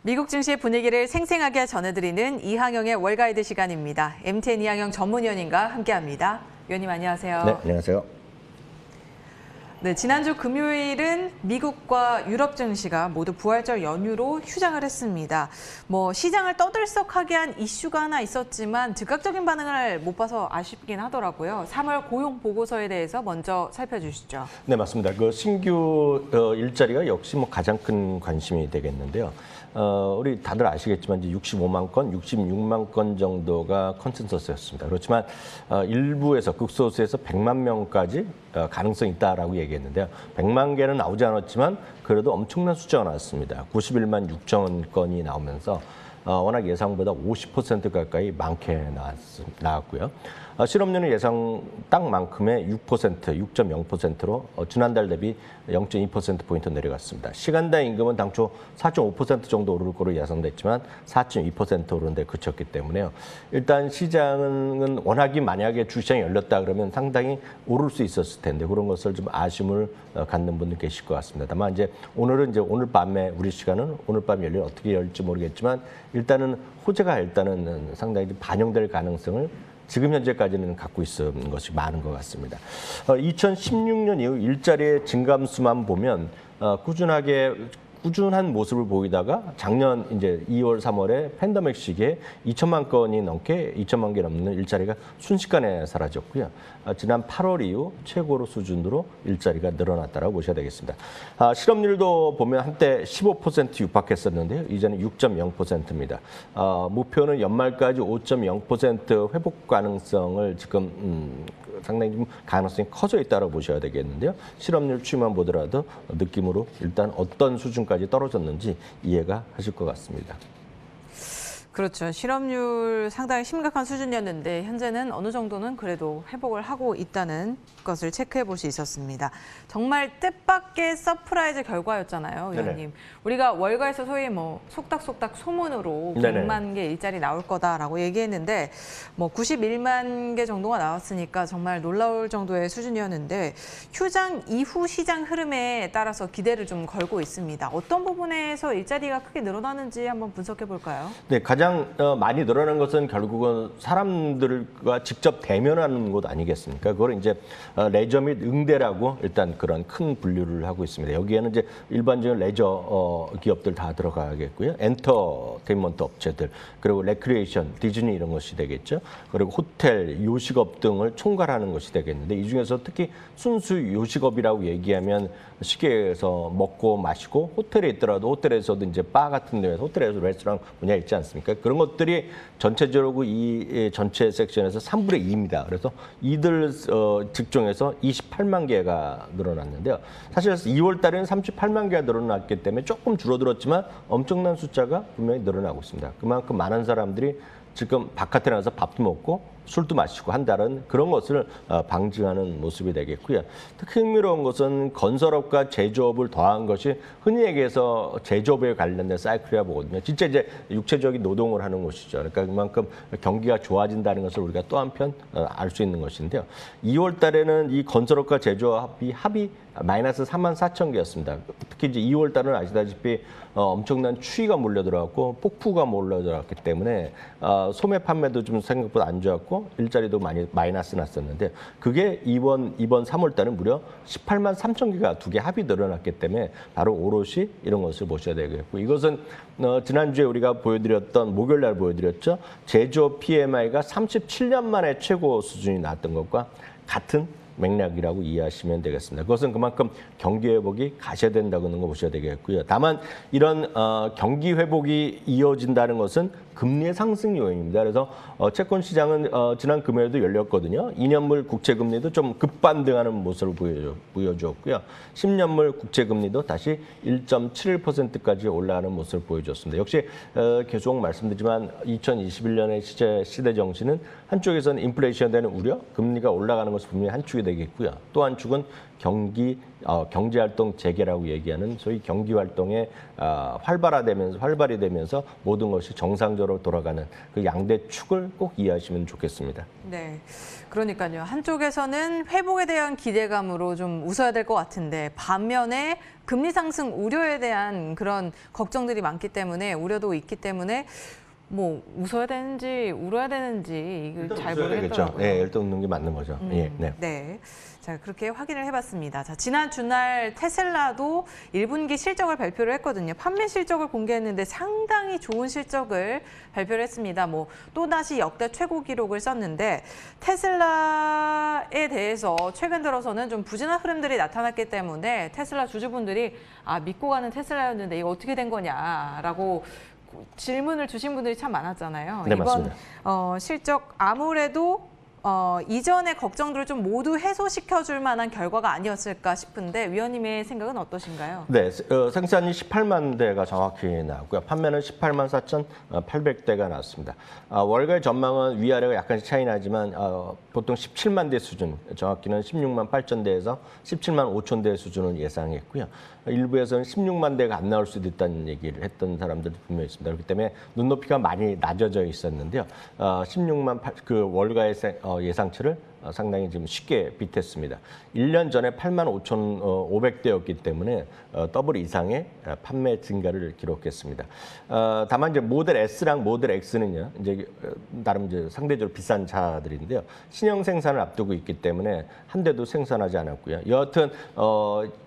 미국 증시의 분위기를 생생하게 전해드리는 이항영의 월가이드 시간입니다. MTN 이항영 전문위원님과 함께합니다. 위원님 안녕하세요. 네, 안녕하세요. 네, 지난주 금요일은 미국과 유럽 증시가 모두 부활절 연휴로 휴장을 했습니다. 시장을 떠들썩하게 한 이슈가 하나 있었지만 즉각적인 반응을 못 봐서 아쉽긴 하더라고요. 3월 고용 보고서에 대해서 먼저 살펴주시죠. 네, 맞습니다. 그 신규 일자리가 역시 가장 큰 관심이 되겠는데요. 우리 다들 아시겠지만 이제 65만 건, 66만 건 정도가 컨센서스였습니다. 그렇지만 일부에서 극소수에서 100만 명까지 가능성이 있다라고 얘기했는데요. 100만 개는 나오지 않았지만 그래도 엄청난 숫자가 나왔습니다. 91만 6천 건이 나오면서 워낙 예상보다 50% 가까이 많게 나왔고요. 실업률은 예상 딱 만큼의 6%, 6.0%로 지난달 대비 0.2%포인트 내려갔습니다. 시간당 임금은 당초 4.5% 정도 오를 거로 예상됐지만 4.2% 오른 데 그쳤기 때문에요. 일단 시장은 워낙에 만약에 주시장이 열렸다 그러면 상당히 오를 수 있었을 텐데 그런 것을 좀 아쉬움을 갖는 분들 계실 것 같습니다. 다만 오늘 밤에 우리 시간은 오늘 밤 열리 어떻게 열릴지 모르겠지만 일단은 호재가 상당히 반영될 가능성을 지금 현재까지는 갖고 있는 것이 많은 것 같습니다. 2016년 이후 일자리의 증감수만 보면 꾸준한 모습을 보이다가 작년 이제 2월, 3월에 팬데믹 시기에 2천만 개 넘는 일자리가 순식간에 사라졌고요. 지난 8월 이후 최고로 수준으로 일자리가 늘어났다고 보셔야 되겠습니다. 실업률도 보면 한때 15% 육박했었는데요. 이제는 6.0%입니다. 목표는 연말까지 5.0% 회복 가능성을 지금 상당히 좀 가능성이 커져 있다고 보셔야 되겠는데요. 실업률 추이만 보더라도 느낌으로 일단 어떤 수준까지 떨어졌는지 이해가 하실 것 같습니다. 그렇죠. 실업률 상당히 심각한 수준이었는데 현재는 어느 정도는 그래도 회복을 하고 있다는 것을 체크해 볼 수 있었습니다. 정말 뜻밖의 서프라이즈 결과였잖아요, 위원님. 네네. 우리가 월가에서 소위 속닥속닥 소문으로 100만 개 일자리 나올 거다라고 얘기했는데 91만 개 정도가 나왔으니까 정말 놀라울 정도의 수준이었는데 휴장 이후 시장 흐름에 따라서 기대를 좀 걸고 있습니다. 어떤 부분에서 일자리가 크게 늘어나는지 한번 분석해 볼까요? 네, 가장 많이 늘어난 것은 결국은 사람들과 직접 대면하는 것 아니겠습니까? 그걸 이제 레저 및 응대라고 일단 그런 큰 분류를 하고 있습니다. 여기에는 이제 일반적인 레저 기업들 다 들어가겠고요. 엔터테인먼트 업체들, 그리고 레크리에이션, 디즈니 이런 것이 되겠죠. 그리고 호텔, 요식업 등을 총괄하는 것이 되겠는데 이 중에서 특히 순수 요식업이라고 얘기하면 쉽게 해서 먹고 마시고 호텔에 있더라도 호텔에서도 이제 바 같은 데에서 호텔에서 레스토랑 분야 있지 않습니까? 그런 것들이 전체적으로 이 전체 섹션에서 3분의 2입니다. 그래서 이들 직종에서 28만 개가 늘어났는데요. 사실 2월 달에는 38만 개가 늘어났기 때문에 조금 줄어들었지만 엄청난 숫자가 분명히 늘어나고 있습니다. 그만큼 많은 사람들이 지금 바깥에 나가서 밥도 먹고 술도 마시고 한다는 그런 것을 방증하는 모습이 되겠고요. 특히 흥미로운 것은 건설업과 제조업을 더한 것이 흔히 얘기해서 제조업에 관련된 사이클이라고 보거든요. 진짜 이제 육체적인 노동을 하는 것이죠. 그러니까 그만큼 경기가 좋아진다는 것을 우리가 또 한편 알 수 있는 것인데요. 2월 달에는 이 건설업과 제조업이 합이 마이너스 4만 4천 개였습니다. 특히 이제 2월 달은 아시다시피 엄청난 추위가 몰려들어왔고 폭풍우가 몰려들어왔기 때문에 소매 판매도 좀 생각보다 안 좋았고 일자리도 많이 마이너스 났었는데 그게 이번 3월 달은 무려 18만 3천 개가 두 개 합이 늘어났기 때문에 바로 오롯이 이런 것을 보셔야 되겠고 이것은 지난주에 우리가 목요일 날 보여드렸죠. 제조업 PMI가 37년 만에 최고 수준이 나왔던 것과 같은 맥락이라고 이해하시면 되겠습니다. 그것은 그만큼 경기 회복이 가셔야 된다는 거 보셔야 되겠고요. 다만 이런 경기 회복이 이어진다는 것은 금리의 상승 요인입니다. 그래서 채권 시장은 지난 금요일도 열렸거든요. 2년물 국채금리도 좀 급반등하는 모습을 보여주었고요. 10년물 국채금리도 다시 1.71%까지 올라가는 모습을 보여줬습니다. 역시 계속 말씀드리지만 2021년의 시대 정신은 한쪽에서는 인플레이션에 대한 우려, 금리가 올라가는 것이 분명히 한쪽이 되겠고요. 또 한 축은 경제활동 재개라고 얘기하는 소위 경기활동에 활발이 되면서 모든 것이 정상적으로 돌아가는 그 양대 축을 꼭 이해하시면 좋겠습니다. 네, 그러니까요. 한쪽에서는 회복에 대한 기대감으로 좀 웃어야 될 것 같은데 반면에 금리 상승 우려에 대한 그런 걱정들이 많기 때문에 우려도 있기 때문에 뭐 웃어야 되는지 울어야 되는지 이걸 잘 모르겠더라고요. 네, 일단 웃는 게 맞는 거죠. 예, 네. 네. 자, 그렇게 확인을 해봤습니다. 자, 지난 주말 테슬라도 1분기 실적을 발표를 했거든요. 판매 실적을 공개했는데 상당히 좋은 실적을 발표를 했습니다. 뭐 또다시 역대 최고 기록을 썼는데 테슬라에 대해서 최근 들어서는 좀 부진한 흐름들이 나타났기 때문에 테슬라 주주분들이 믿고 가는 테슬라였는데 이거 어떻게 된 거냐라고 질문을 주신 분들이 참 많았잖아요. 네, 이번 맞습니다. 실적 아무래도 이전의 걱정들을 좀 모두 해소시켜줄 만한 결과가 아니었을까 싶은데 위원님의 생각은 어떠신가요? 네, 생산이 18만 대가 정확히 나왔고요. 판매는 18만 4,800대가 나왔습니다. 월가의 전망은 위아래가 약간씩 차이 나지만 보통 17만 대 수준, 정확히는 16만 8천 대에서 17만 5천 대 수준을 예상했고요. 일부에서는 16만 대가 안 나올 수도 있다는 얘기를 했던 사람들도 분명히 있습니다. 그렇기 때문에 눈높이가 많이 낮아져 있었는데요. 16만 그 월가의 예상치를 상당히 지금 쉽게 비트했습니다. 1년 전에 8만 5,500대였기 때문에 더블 이상의 판매 증가를 기록했습니다. 다만 이제 모델 S랑 모델 X는요, 이제 나름 이제 상대적으로 비싼 차들인데요. 신형 생산을 앞두고 있기 때문에 한 대도 생산하지 않았고요. 여하튼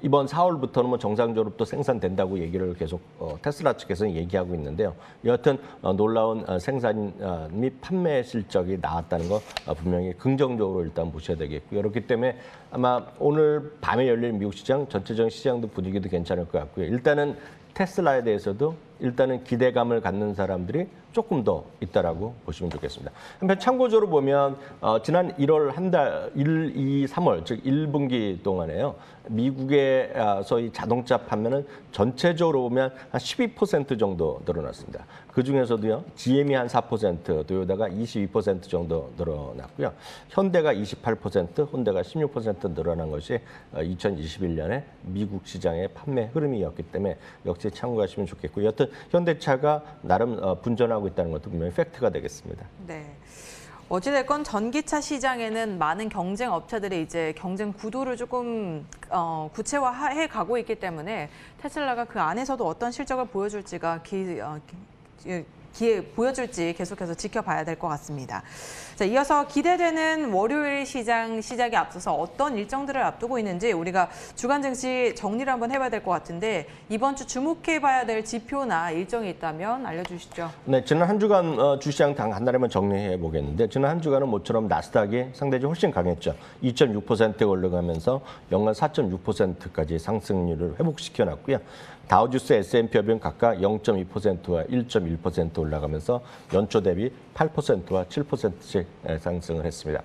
이번 4월부터는 뭐 정상적으로 또 생산된다고 얘기를 계속 테슬라 측에서는 얘기하고 있는데요. 여하튼 놀라운 생산 및 판매 실적이 나왔다는 거 분명히 긍정적으로 일단 보셔야 되겠고요. 그렇기 때문에 아마 오늘 밤에 열릴 미국 시장 전체적인 시장도 분위기도 괜찮을 것 같고요. 일단은 테슬라에 대해서도 일단은 기대감을 갖는 사람들이 조금 더 있다라고 보시면 좋겠습니다. 한편 참고적으로 보면 지난 1월 한 달 1, 2, 3월 즉 1분기 동안에요. 미국의 소위 자동차 판매는 전체적으로 보면 한 12% 정도 늘어났습니다. 그 중에서도요. GM이 한 4%, 도요타가 22% 정도 늘어났고요. 현대가 28%, 혼다가 16% 늘어난 것이 2021년에 미국 시장의 판매 흐름이었기 때문에 역시 참고하시면 좋겠고요. 여튼 현대차가 나름 분전하고 있다는 것도 분명히 팩트가 되겠습니다. 네. 어찌됐건 전기차 시장에는 많은 경쟁 업체들이 이제 경쟁 구도를 조금 구체화해 가고 있기 때문에 테슬라가 그 안에서도 어떤 실적을 보여줄지가 보여줄지 계속해서 지켜봐야 될 것 같습니다. 자, 이어서 기대되는 월요일 시작에 앞서서 어떤 일정들을 앞두고 있는지 우리가 주간 증시 정리를 한번 해봐야 될 것 같은데 이번 주 주목해봐야 될 지표나 일정이 있다면 알려주시죠. 네, 지난 한 주간 주시장 당 한 달에만 정리해 보겠는데 지난 한 주간은 모처럼 나스닥이 상대적으로 훨씬 강했죠. 2.6% 올라가면서 연간 4.6%까지 상승률을 회복시켜놨고요. 다우지수 S&P 업은 각각 0.2%와 1.1% 올라가면서 연초 대비 8%와 7%씩 상승을 했습니다.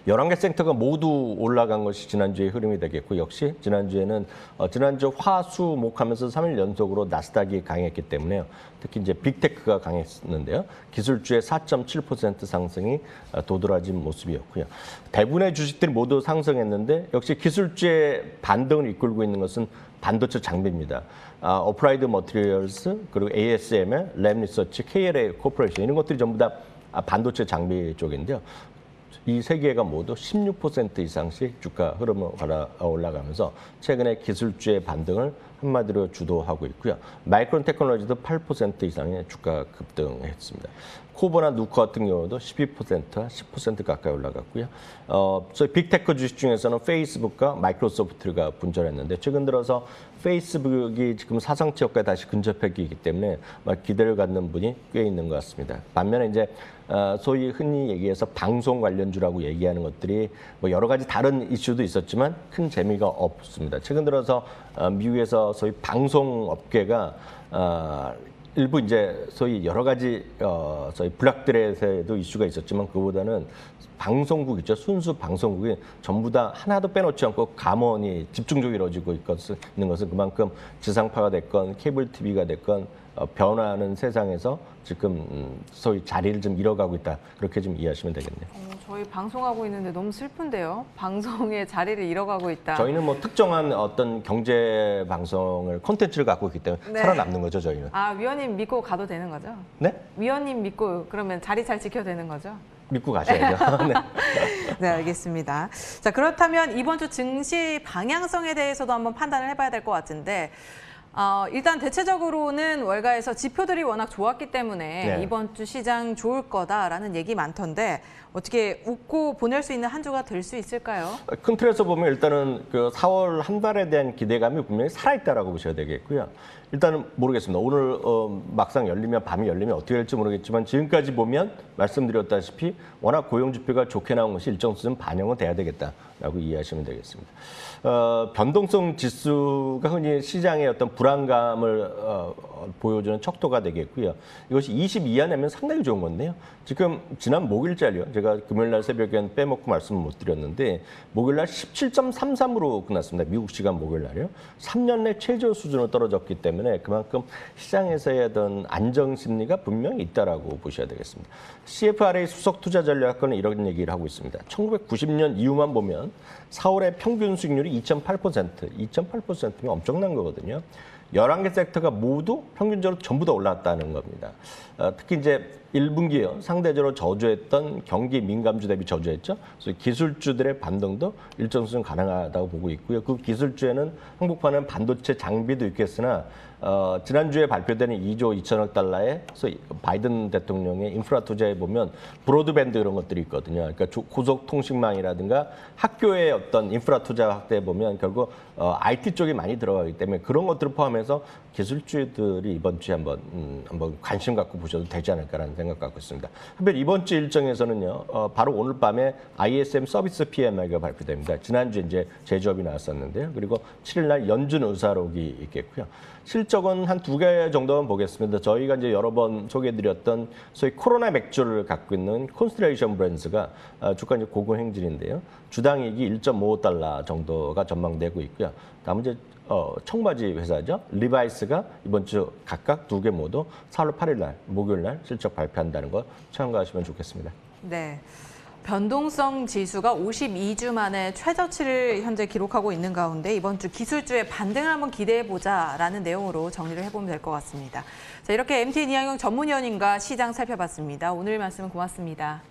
11개 섹터가 모두 올라간 것이 지난주의 흐름이 되겠고 역시 지난주에는 지난주 화수목하면서 3일 연속으로 나스닥이 강했기 때문에요. 특히 이제 빅테크가 강했는데요. 기술주의 4.7% 상승이 도드라진 모습이었고요. 대부분의 주식들이 모두 상승했는데 역시 기술주의 반등을 이끌고 있는 것은 반도체 장비입니다. 어플라이드 머티리얼스 그리고 ASML, 램 리서치, KLA 코퍼레이션 이런 것들이 전부 다 반도체 장비 쪽인데요. 이 세 개가 모두 16% 이상씩 주가 흐름을 올라가면서 최근에 기술주의 반등을 한마디로 주도하고 있고요. 마이크론 테크놀로지도 8% 이상의 주가 급등했습니다. 코보나 누커 같은 경우도 12%와 10% 가까이 올라갔고요. 저희 빅테크 주식 중에서는 페이스북과 마이크로소프트가 분전했는데 최근 들어서 페이스북이 지금 사상치 효과에 다시 근접하기 때문에 기대를 갖는 분이 꽤 있는 것 같습니다. 반면에 이제 소위 흔히 얘기해서 방송 관련주라고 얘기하는 것들이 뭐 여러 가지 다른 이슈도 있었지만 큰 재미가 없습니다. 최근 들어서 미국에서 소위 방송 업계가 일부 이제 소위 여러 가지 소위 블락들에서도 이슈가 있었지만 그보다는 방송국 있죠. 순수 방송국이 전부 다 하나도 빼놓지 않고 감원이 집중적으로 이루어지고 있는 것은 그만큼 지상파가 됐건 케이블 TV가 됐건 변화하는 세상에서 지금 소위 자리를 좀 잃어가고 있다. 그렇게 좀 이해하시면 되겠네요. 저희 방송하고 있는데 너무 슬픈데요. 방송의 자리를 잃어가고 있다. 저희는 뭐 특정한 어떤 경제 방송을 콘텐츠를 갖고 있기 때문에 네. 살아남는 거죠, 저희는. 아, 위원님 믿고 가도 되는 거죠? 네? 위원님 믿고 그러면 자리 잘 지켜도 되는 거죠? 믿고 가셔야죠. 네. 네, 알겠습니다. 자, 그렇다면 이번 주 증시 방향성에 대해서도 한번 판단을 해봐야 될 것 같은데 일단 대체적으로는 월가에서 지표들이 워낙 좋았기 때문에 네. 이번 주 시장 좋을 거다라는 얘기 많던데 어떻게 웃고 보낼 수 있는 한 주가 될 수 있을까요? 큰 틀에서 보면 일단은 그 4월 한 달에 대한 기대감이 분명히 살아있다라고 보셔야 되겠고요. 일단은 모르겠습니다. 오늘 막상 열리면 밤이 열리면 어떻게 될지 모르겠지만 지금까지 보면 말씀드렸다시피 워낙 고용 지표가 좋게 나온 것이 일정 수준 반영은 돼야 되겠다라고 이해하시면 되겠습니다. 변동성 지수가 흔히 시장의 어떤 불안감을 보여주는 척도가 되겠고요. 이것이 20 이하 내면 상당히 좋은 건데요. 지금 지난 목요일자요. 제가 금요일날 새벽엔 빼먹고 말씀을 못 드렸는데 목요일날 17.33으로 끝났습니다. 미국 시간 목요일날이요. 3년 내 최저 수준으로 떨어졌기 때문에 그만큼 시장에서의 어떤 안정 심리가 분명히 있다라고 보셔야 되겠습니다. CFRA 수석 투자 전략학과는 이런 얘기를 하고 있습니다. 1990년 이후만 보면 4월의 평균 수익률이 2.8%, 2.8%면 엄청난 거거든요. 11개 섹터가 모두 평균적으로 전부 다 올랐다는 겁니다. 특히 이제 1분기요. 상대적으로 저조했던 경기 민감주 대비 저조했죠. 그래서 기술주들의 반등도 일정 수준 가능하다고 보고 있고요. 그 기술주에는 항복하는 반도체 장비도 있겠으나 지난주에 발표되는 2조 2천억 달러의 바이든 대통령의 인프라 투자에 보면 브로드밴드 이런 것들이 있거든요. 그러니까 고속통신망이라든가 학교의 어떤 인프라 투자 확대에 보면 결국 IT 쪽이 많이 들어가기 때문에 그런 것들을 포함해서 기술주들이 이번 주에 한번 관심 갖고 보셔도 되지 않을까라는 생각 갖고 있습니다. 한편 이번 주 일정에서는요, 바로 오늘 밤에 ISM 서비스 PMI가 발표됩니다. 지난주에 이제 제조업이 나왔었는데요. 그리고 7일날 연준 의사록이 있겠고요. 실적은 한 2개 정도만 보겠습니다. 저희가 이제 여러 번 소개해드렸던 소위 코로나 맥주를 갖고 있는 콘스트레이션 브랜드가 주가 이제 고공 행진인데요. 주당이익이 1.55달러 정도가 전망되고 있고요. 다음은 이제 청바지 회사죠. 리바이스가 이번 주 각각 2개 모두 4월 8일날 목요일날 실적 발표한다는 거 참고하시면 좋겠습니다. 네. 변동성 지수가 52주 만에 최저치를 현재 기록하고 있는 가운데 이번 주 기술주의 반등을 한번 기대해보자라는 내용으로 정리를 해보면 될 것 같습니다. 자, 이렇게 MTN 이항용 전문위원님과 시장 살펴봤습니다. 오늘 말씀은 고맙습니다.